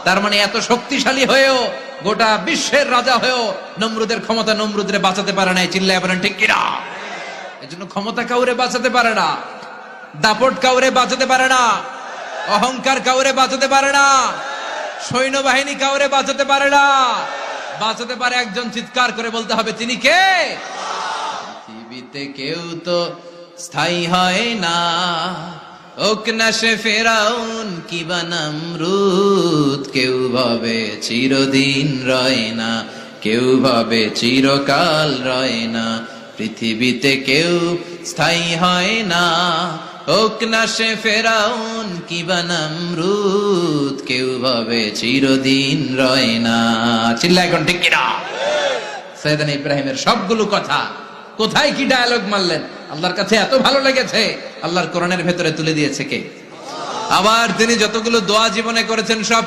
তার মানে এত শক্তিশালী হয়েও, গোটা বিশ্বের রাজা হয়েও নমরুদের ক্ষমতা নমরুদরে বাঁচাতে পারে নাই। চিল্লায় বলেন ঠিক কিনা? এজন্য ক্ষমতা কাউরে বাঁচাতে পারে না, দাপট কাউরে বাঁচাতে পারে না, অহংকার কাউরে বাঁচাতে পারে না, সৈন্যবাহিনী কাউরে বাঁচাতে পারে না। বাঁচাতে পারে একজন, চিৎকার করে বলতে হবে তিনি কে? পৃথিবীতে কেউ তো স্থায়ী হয় না, ওক না সে ফেরাউন কিবা নমরুদ। কেউ ভাবে চিরদিন রয় না, কেউ ভাবে চিরকাল রয় না। পৃথিবীতে কেউ স্থায়ী হয় না, ওক না সে ফেরাউন কিবা নমরুদ। কেউ ভাবে চিরদিন রয় না। চিল্লা এখন ঠিক কিনা? সাইয়েদনা ইব্রাহিমের সবগুলো কথা কোথায় কি ডায়ালগ মারলেন, আল্লাহর কাছে এত ভালো লেগেছে, আল্লাহর কোরআনের ভেতরে তুলে দিয়েছে কে? আবার তিনি যতগুলো দোয়া জীবনে করেছেন সব